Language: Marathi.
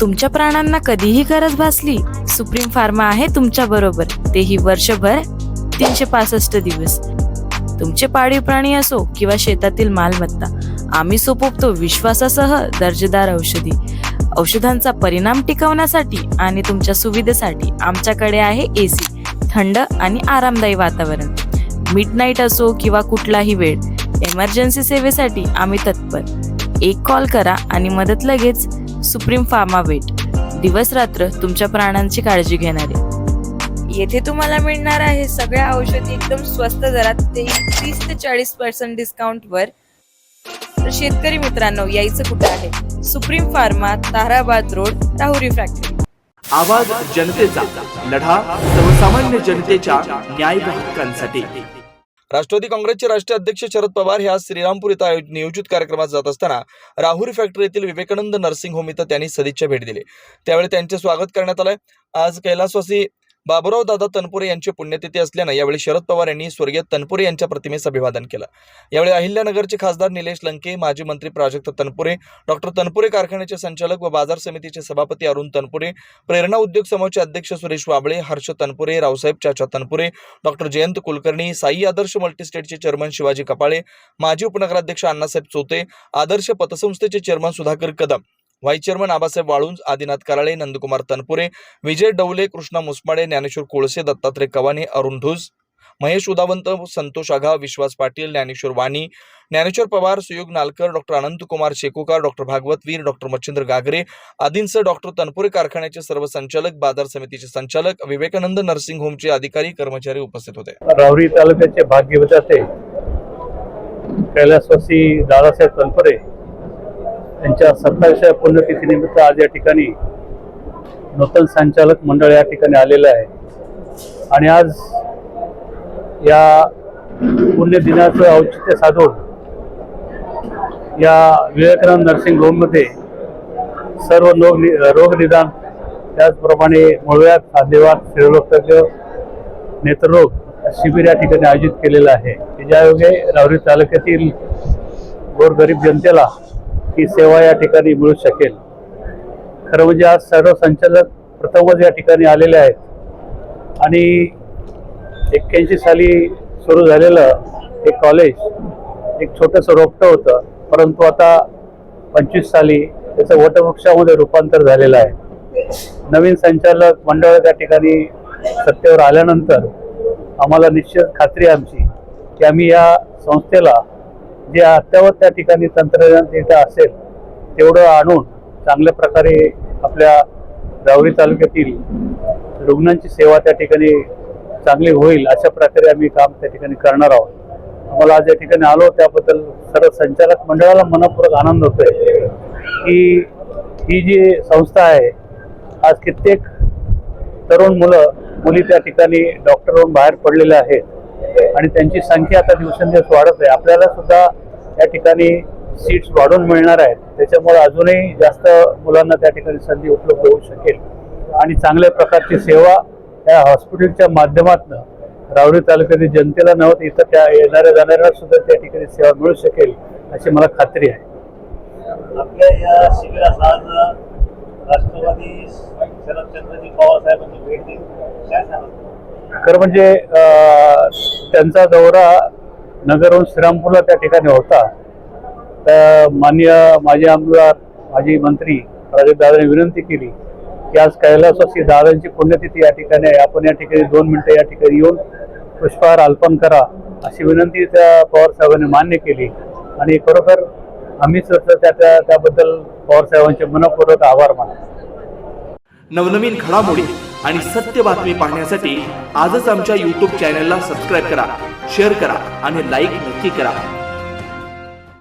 तुमच्या प्राणांना कधीही गरज भासली, सुप्रीम फार्मा आहे तुमच्या बरोबर, तेही वर्षभर 365 दिवस. तुमचे पाळीव प्राणी असो किंवा शेतातील मालमत्ता, आम्ही सोपवतो विश्वासासह दर्जेदार औषधांचा परिणाम टिकवण्यासाठी आणि तुमच्या सुविधेसाठी आमच्याकडे आहे AC, थंड आणि आरामदायी वातावरण. मिडनाईट असो किंवा कुठलाही वेळ, इमर्जन्सी सेवेसाठी आम्ही तत्पर. एक कॉल करा आणि मदत लगेच. सुप्रीम फार्मा वेट, दिवस रात्र तुमच्या प्राणांची काळजी घेणारे. येथे तुम्हाला मिळणार आहे सगळ्या औषधी एकदम स्वस्त दरात, ते 30 ते 40% डिस्काउंटवर. तर शेतकरी मित्रांनो, यायचं कुठं आहे? Supreme pharma, Tarabad road, Rahuri factory. आवाज जनतेचा, लढा सर्वसामान्य जनतेच्या न्याय हक्कांसाठी. राष्ट्रवादी काँग्रेसचे राष्ट्रीय अध्यक्ष शरद पवार हे आज श्रीरामपूर इथं नियोजित कार्यक्रमात जात असताना राहुरी फॅक्टरी येथील विवेकानंद नर्सिंग होम इथं त्यांनी सदिच्छा भेट दिली. त्यावेळी त्यांचे स्वागत करण्यात आलंय. आज कैलासवासी बाबुराव दादा तनपुरे यांची पुण्यतिथी असल्यानं यावेळी शरद पवार यांनी स्वर्गीय तनपुरे यांच्या प्रतिमेस अभिवादन केलं. यावेळी अहिल्यानगरचे खासदार निलेश लंके, माजी मंत्री प्राजक्त तनपुरे, डॉक्टर तनपुरे कारखान्याचे संचालक व बाजार समितीचे सभापती अरुण तनपुरे, प्रेरणा उद्योग समूहाचे अध्यक्ष सुरेश वाबळे, हर्ष तनपुरे, रावसाहेब चाचा तनपुरे, डॉक्टर जयंत कुलकर्णी, साई आदर्श मल्टीस्टेटचे चेअरमन शिवाजी कपाळे, माजी उपनगराध्यक्ष अण्णासाहेब चोते, आदर्श पतसंस्थेचे chairman Sudhakar Kadam, vice chairman Abasaheb Walunj, Adinath Karale, Nandkumar Tanpure, Vijay Dawale, Krishna Musmade, Dnyaneshwar Kolse, Dattatray Kawane, Arun Dhus, Mahesh Udavant, Santosh Agha, Vishwas Patil, Dnyaneshwar Wani, Dnyaneshwar Pawar, Suyog Nalkar, doctor Anantkumar Shekokar, doctor Bhagwat Veer, doctor Machhindra Gagare आदींसह डॉक्टर तनपुरे कारखान्याचे सर्व संचालक, बाजार समितीचे संचालक, विवेकानंद नर्सिंग होमचे अधिकारी कर्मचारी उपस्थित होते. राहुरी तालुक्याचे भाग्यविधाते कैलासवासी दादासाहेब तनपुरे यांच्या 27व्या पुण्यतिथीनिमित्त आज या ठिकाणी नूतन संचालक मंडळ या ठिकाणी आलेलं आहे. आणि आज या पुण्यदिनाचं औचित्य साधून या विवेकानंद नर्सिंग होममध्ये सर्व रोग निदान, त्याचप्रमाणे मूळव्याध, सांधेवात, स्त्रीरोगतज्ञ, नेत्ररोग शिबिर या ठिकाणी आयोजित केलेलं आहे, की ज्यायोगे राहुरी तालुक्यातील गोरगरीब जनतेला ही सेवा या ठिकाणी मिळू शकेल. खरं म्हणजे आज सर्व संचालक प्रथमच या ठिकाणी आलेले आहेत. आणि 81 साली सुरू झालेलं एक कॉलेज एक छोटंसं रोपटं होतं, परंतु आता 25 साली त्याचं वटवृक्षामध्ये रूपांतर झालेलं आहे. नवीन संचालक मंडळ त्या ठिकाणी सत्तेवर आल्यानंतर आम्हाला निश्चित खात्री आमची की आम्ही या संस्थेला जे अत्यावत त्या ठिकाणी तंत्रज्ञान तिथं असेल तेवढं आणून चांगल्या प्रकारे आपल्या राहुरी तालुक्यातील रुग्णांची सेवा त्या ठिकाणी चांगली होईल अशा प्रकारे आम्ही काम त्या ठिकाणी करणार आहोत. आम्हाला आज या ठिकाणी आलो त्याबद्दल सर्व संचालक मंडळाला मनपूर्वक आनंद होतोय की ही जी संस्था आहे, आज कित्येक तरुण मुली त्या ठिकाणी डॉक्टर होऊन बाहेर पडलेले आहेत आणि त्यांची संख्या आता दिवसेंदिवस वाढत आहे. आपल्याला सुद्धा या ठिकाणी सीट्स वाढून मिळणार आहेत, त्याच्यामुळे अजूनही जास्त मुलांना त्या ठिकाणी संधी उपलब्ध होऊ शकेल आणि चांगल्या प्रकारची सेवा या हॉस्पिटलच्या माध्यमातून राहुरी तालुक्यातील जनतेला नव्हतं इथं त्या येणाऱ्या जाणाऱ्यांना सुद्धा त्या ठिकाणी सेवा मिळू शकेल अशी मला खात्री आहे. आपल्या या शिबिरात आज राष्ट्रवादी शरदचंद्रजी पवार साहेबांची भेट दिली, काय सांगा? खरं म्हणजे त्यांचा दौरा नगरहून श्रीरामपूरला त्या ठिकाणी होता. तर माननीय माजी आमदार, माजी मंत्री प्राजक्त दादांनी विनंती केली की आज कैलासवासी दादांची पुण्यतिथी या ठिकाणी आहे, आपण या ठिकाणी 2 मिनिटं या ठिकाणी येऊन पुष्पहार अर्पण करा अशी विनंती त्या पवार साहेबांनी मान्य केली. आणि खरोखर आम्ही त्याबद्दल पवार साहेबांचे मनपूर्वक आभार मानतो. नवनवीन घडामोडी आणि सत्य बातमी पाहण्यासाठी आजच आमच्या YouTube चॅनलला सबस्क्राईब करा, शेअर करा आणि लाईक नक्की करा.